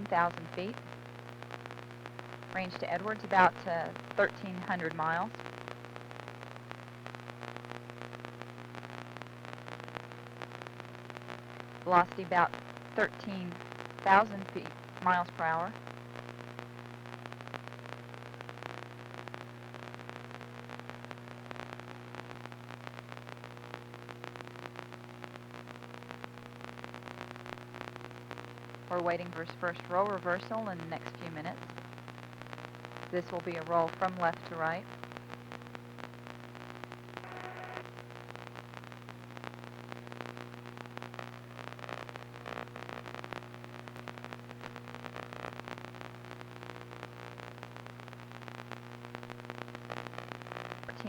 10,000 feet. Range to Edwards about 1,300 miles. Velocity about 13,000 miles per hour. We're waiting for his first roll reversal in the next few minutes. This will be a roll from left to right.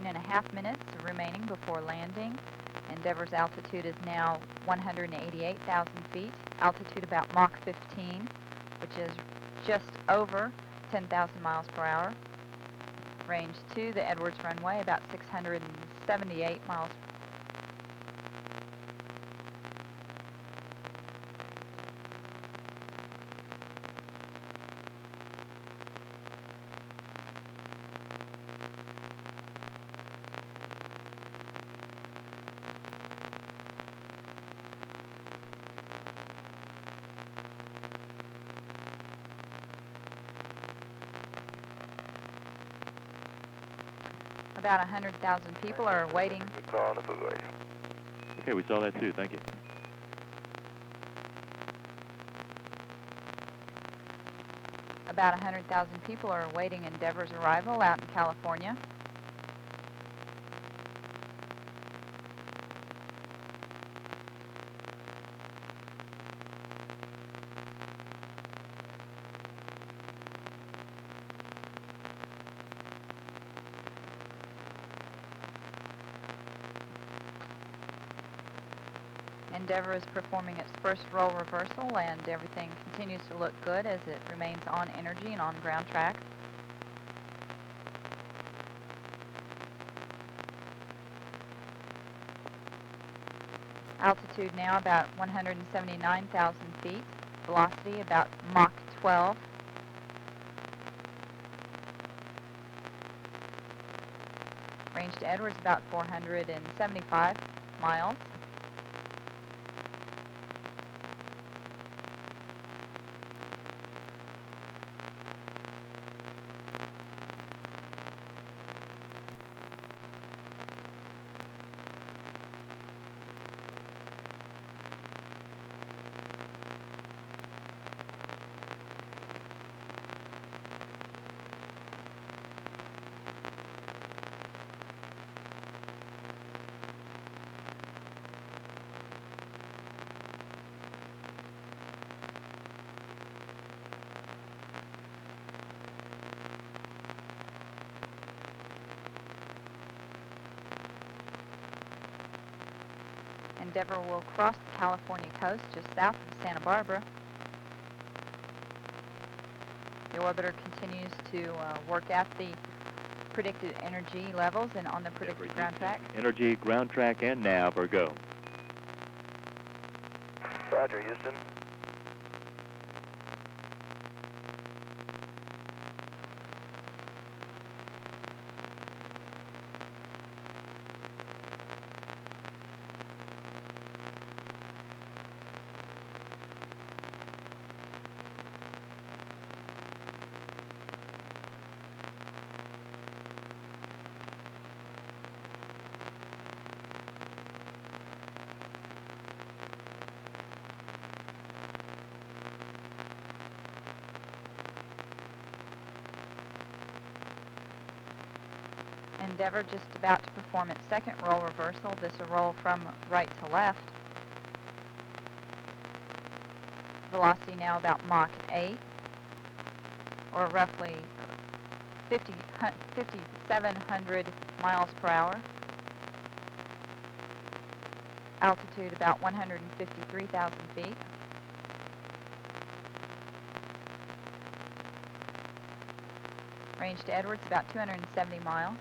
And a half minutes remaining before landing. Endeavour's altitude is now 188,000 feet. Altitude about Mach 15, which is just over 10,000 miles per hour. Range to the Edwards runway about 678 miles. About 100,000 people are waiting. Okay, we saw that too. Thank you. About 100,000 people are awaiting Endeavour's arrival out in California. Endeavour is performing its first roll reversal, and everything continues to look good as it remains on energy and on ground track. Altitude now about 179,000 feet. Velocity about Mach 12. Range to Edwards about 475 miles. Endeavour will cross the California coast just south of Santa Barbara. The orbiter continues to work at the predicted energy levels and on the predicted ground track. Energy, ground track, and nav are go. Roger, Houston. Endeavour just about to perform its second roll reversal. This is a roll from right to left. Velocity now about Mach 8, or roughly 5,700 miles per hour. Altitude about 153,000 feet. Range to Edwards about 270 miles.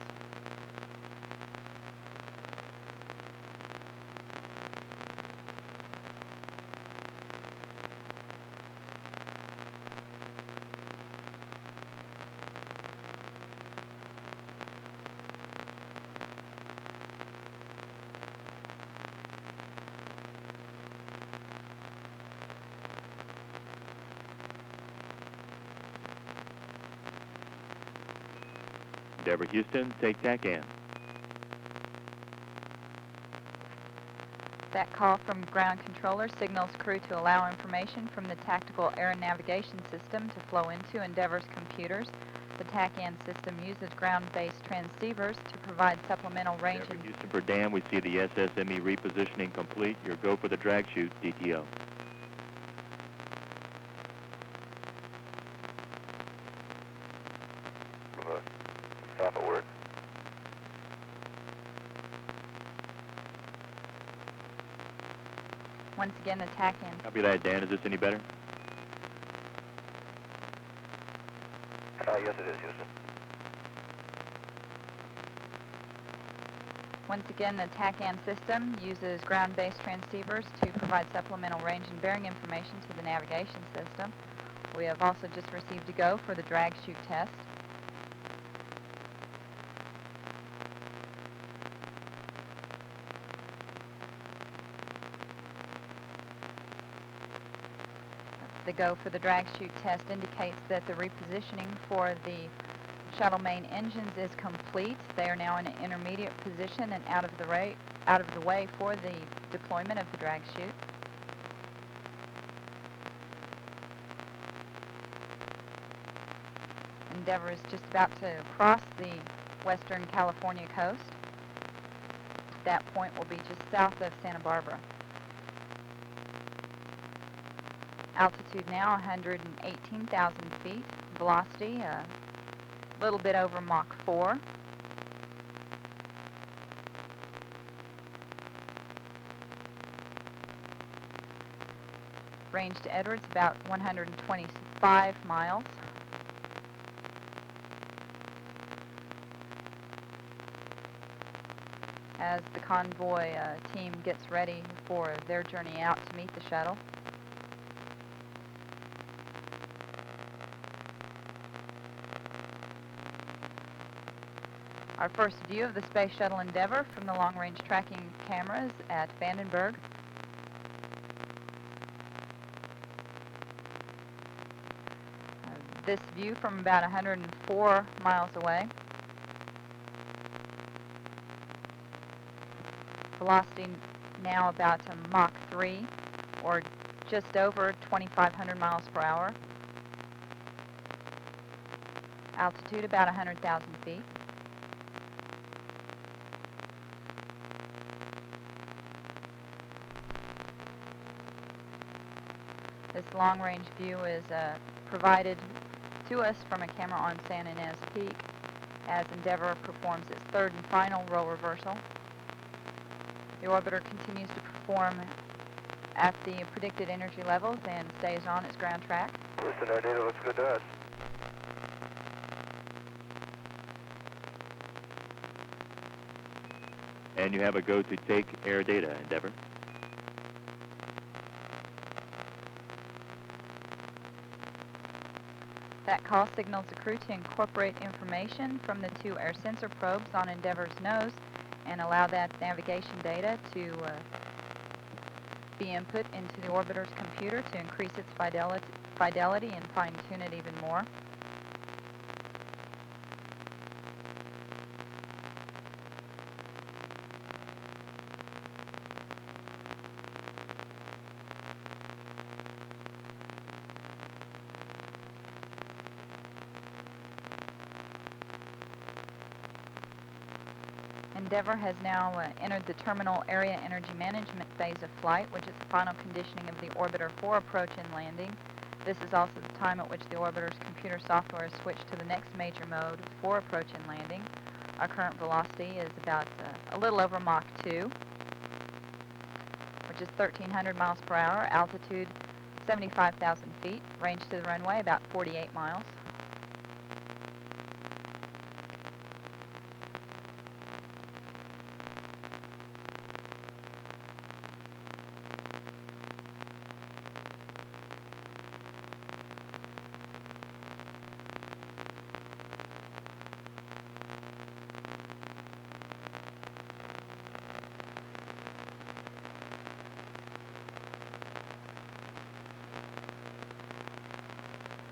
Endeavour Houston, take TACAN. That call from ground controller signals crew to allow information from the tactical air navigation system to flow into Endeavour's computers. The TACAN system uses ground-based transceivers to provide supplemental range. Endeavour Houston per dam, we see the SSME repositioning complete. Your go for the drag chute, DTO. Stop at word. Once again, the TACAN. Copy that, Dan. Is this any better? Yes, it is, Houston. Once again, the TACAN system uses ground-based transceivers to provide supplemental range and bearing information to the navigation system. We have also just received a go for the drag chute test. The go for the drag chute test indicates that the repositioning for the shuttle main engines is complete. They are now in an intermediate position and out of the way for the deployment of the drag chute. Endeavour is just about to cross the western California coast. That point will be just south of Santa Barbara. Altitude now 118,000 feet. Velocity a little bit over Mach 4. Range to Edwards about 125 miles. As the convoy team gets ready for their journey out to meet the shuttle. Our first view of the Space Shuttle Endeavour from the long-range tracking cameras at Vandenberg. This view from about 104 miles away. Velocity now about a Mach 3, or just over 2,500 miles per hour. Altitude about 100,000 feet. This long-range view is provided to us from a camera on San Ynez Peak as Endeavour performs its third and final roll reversal. The orbiter continues to perform at the predicted energy levels and stays on its ground track. Listen, our data looks good to us. And you have a go to take air data, Endeavour. That call signals the crew to incorporate information from the two air sensor probes on Endeavour's nose and allow that navigation data to be input into the orbiter's computer to increase its fidelity and fine-tune it even more. Endeavour has now entered the terminal area energy management phase of flight, which is the final conditioning of the orbiter for approach and landing. This is also the time at which the orbiter's computer software is switched to the next major mode for approach and landing. Our current velocity is about a little over Mach 2, which is 1,300 miles per hour. Altitude 75,000 feet. Range to the runway about 48 miles.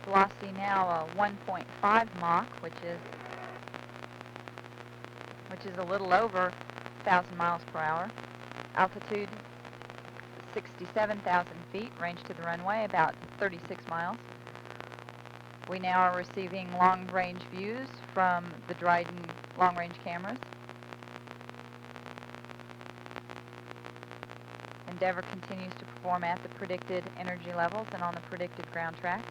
Velocity now 1.5 Mach, which is which is a little over 1,000 miles per hour. Altitude 67,000 feet, range to the runway about 36 miles. We now are receiving long-range views from the Dryden long-range cameras. Endeavour continues to perform at the predicted energy levels and on the predicted ground track.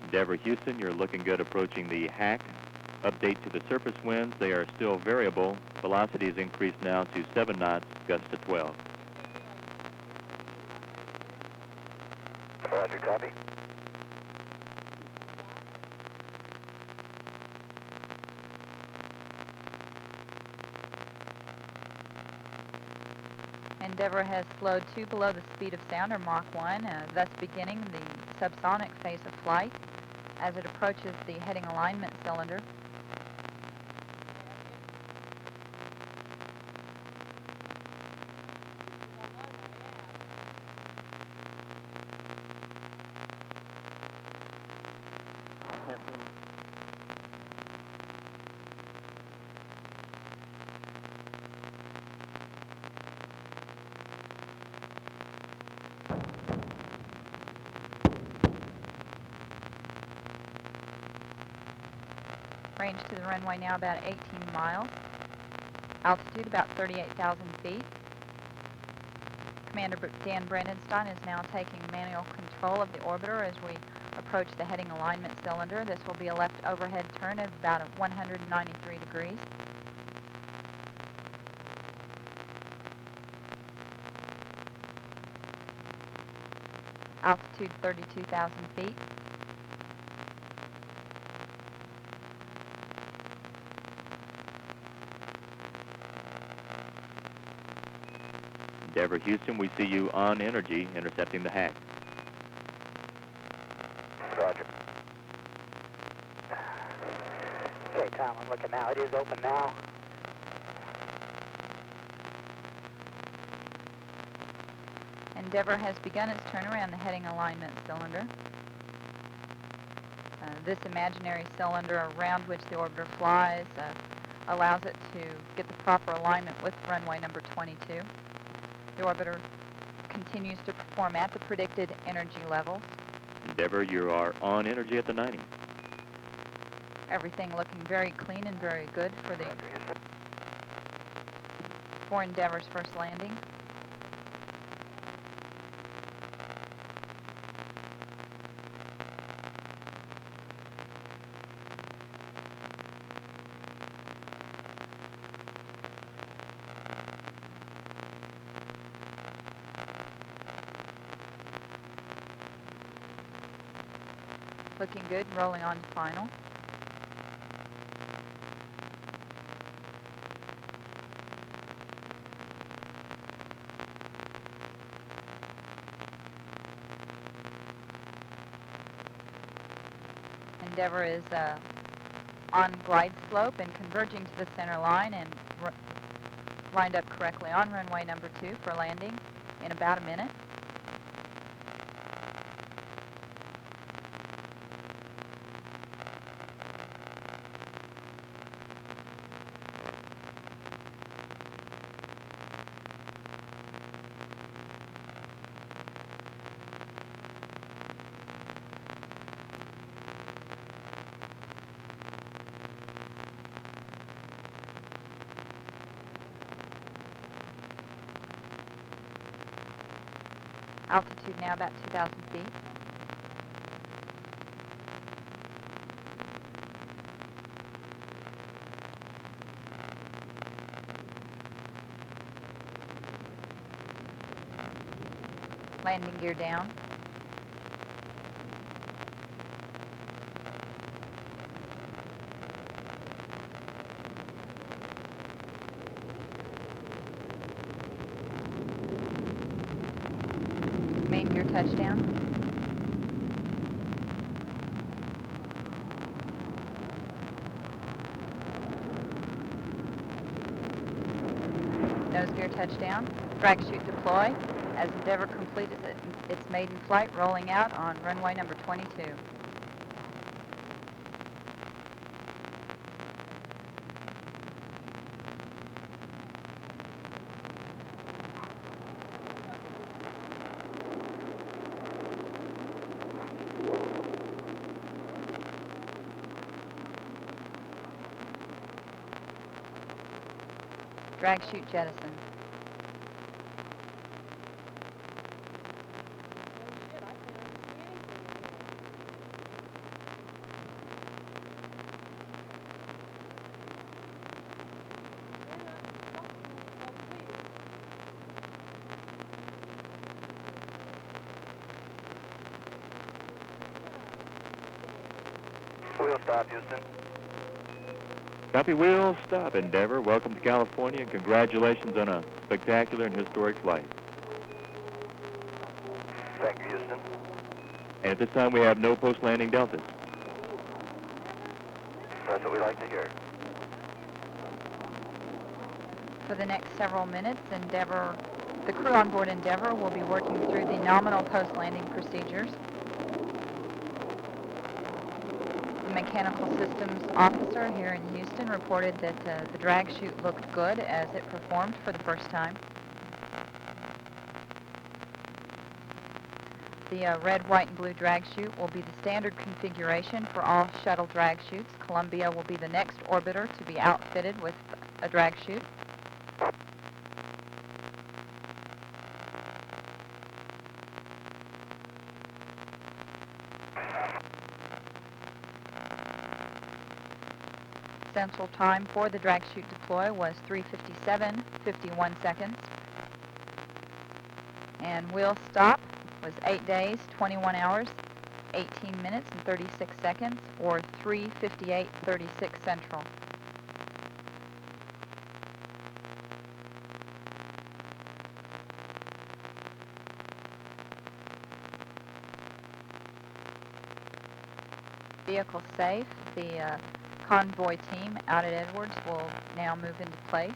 Endeavour Houston, you're looking good approaching the hack. Update to the surface winds, they are still variable. Velocity has increased now to 7 knots, gusts to 12. Roger, copy. Endeavour has slowed to below the speed of sound, or Mach 1, thus beginning the subsonic phase of flight as it approaches the heading alignment cylinder. Range to the runway now about 18 miles. Altitude about 38,000 feet. Commander Dan Brandenstein is now taking manual control of the orbiter as we approach the heading alignment cylinder. This will be a left overhead turn of about 193 degrees. Altitude 32,000 feet. Endeavour Houston, we see you on energy, intercepting the hack. Roger. Okay, Tom, I'm looking now. It is open now. Endeavour has begun its turn around the heading alignment cylinder. This imaginary cylinder around which the orbiter flies allows it to get the proper alignment with runway number 22. The orbiter continues to perform at the predicted energy levels. Endeavour, you are on energy at the 90. Everything looking very clean and very good for Roger, Houston. Endeavour's first landing. Looking good, rolling on to final. Endeavour is on glide slope and converging to the center line and lined up correctly on runway number 2 for landing in about a minute. Altitude now about 2,000 feet. Landing gear down. Main gear touchdown. nose gear touchdown. Drag chute deploy as Endeavour completed its maiden flight, rolling out on runway number 22. Drag chute jettison. Wheel stop, Houston. Copy, wheel stop, Endeavour. Welcome to California and congratulations on a spectacular and historic flight. Thank you, Houston. And at this time, we have no post-landing deltas. That's what we like to hear. For the next several minutes, the crew on board Endeavour will be working through the nominal post-landing procedures. The mechanical systems officer here in Houston reported that the drag chute looked good as it performed for the first time. The red, white, and blue drag chute will be the standard configuration for all shuttle drag chutes. Columbia will be the next orbiter to be outfitted with a drag chute. Central time for the drag chute deploy was 3:57:51 seconds. And wheel stop was 8 days, 21 hours, 18 minutes, and 36 seconds, or 3:58:36 Central. Vehicle safe. The convoy team out at Edwards will now move into place.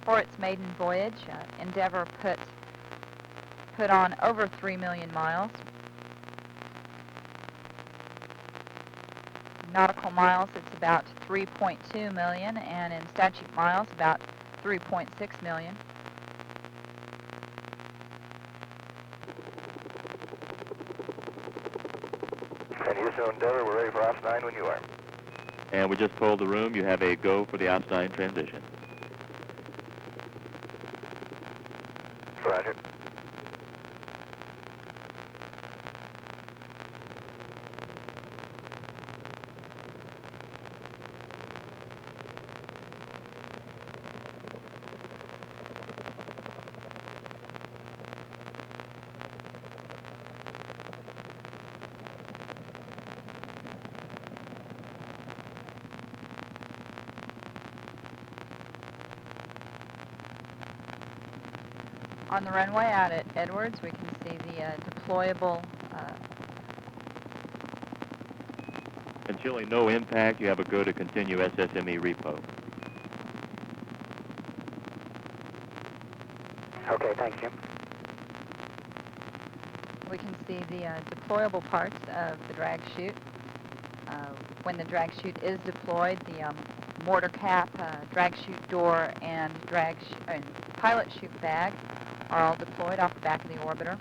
For its maiden voyage, Endeavour put on over 3 million miles. Nautical miles, it's about 3.2 million, and in statute miles, about 3.6 million. And Houston Endeavour, we're ready for Ops 9 when you are. And we just told the room you have a go for the Ops 9 transition. Roger. On the runway out at Edwards, we can see the deployable. And showing no impact, you have a go to continue SSME repo. Okay, thanks, Jim. We can see the deployable parts of the drag chute. When the drag chute is deployed, the mortar cap, drag chute door, and pilot chute bag are all deployed off the back of the orbiter.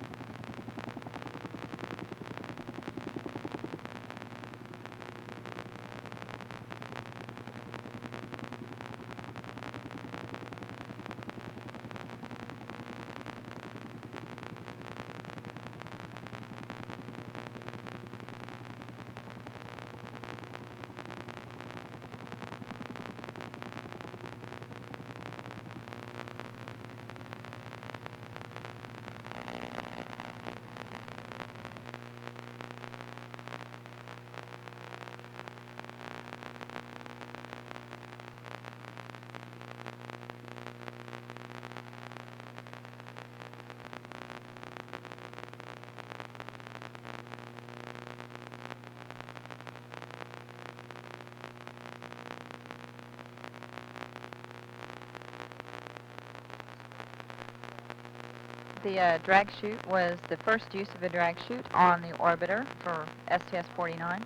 The drag chute was the first use of a drag chute on the orbiter for STS-49.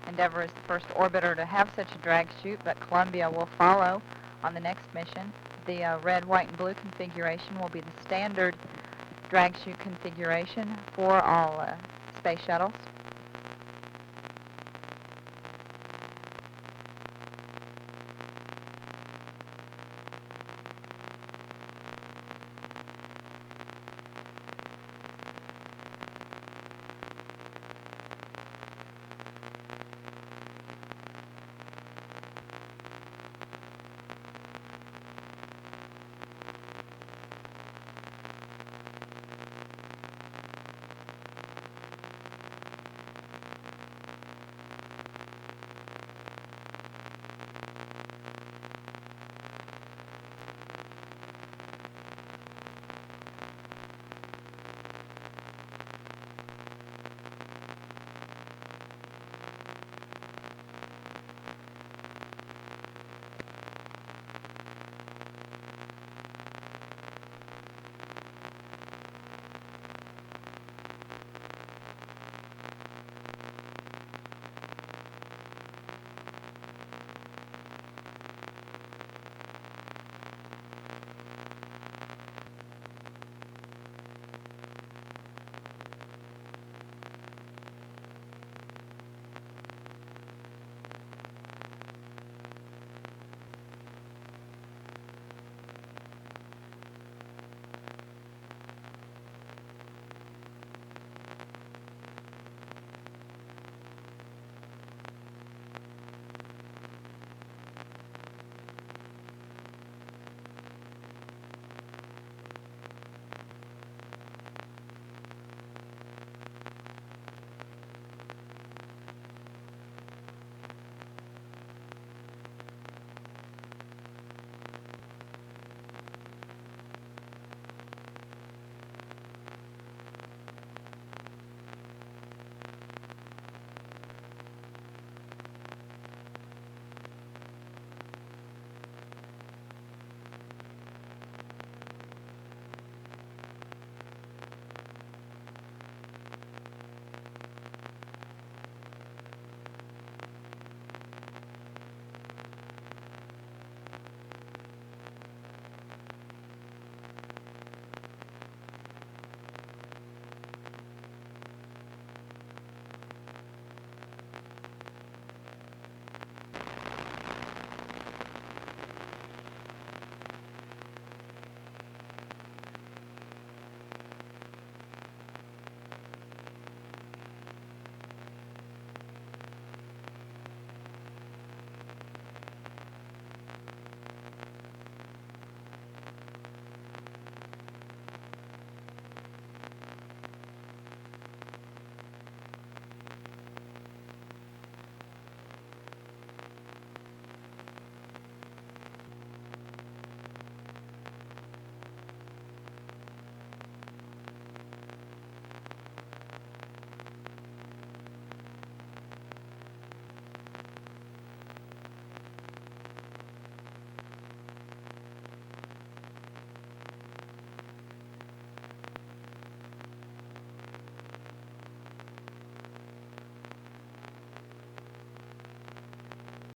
Endeavour is the first orbiter to have such a drag chute, but Columbia will follow on the next mission. The red, white, and blue configuration will be the standard drag chute configuration for all space shuttles.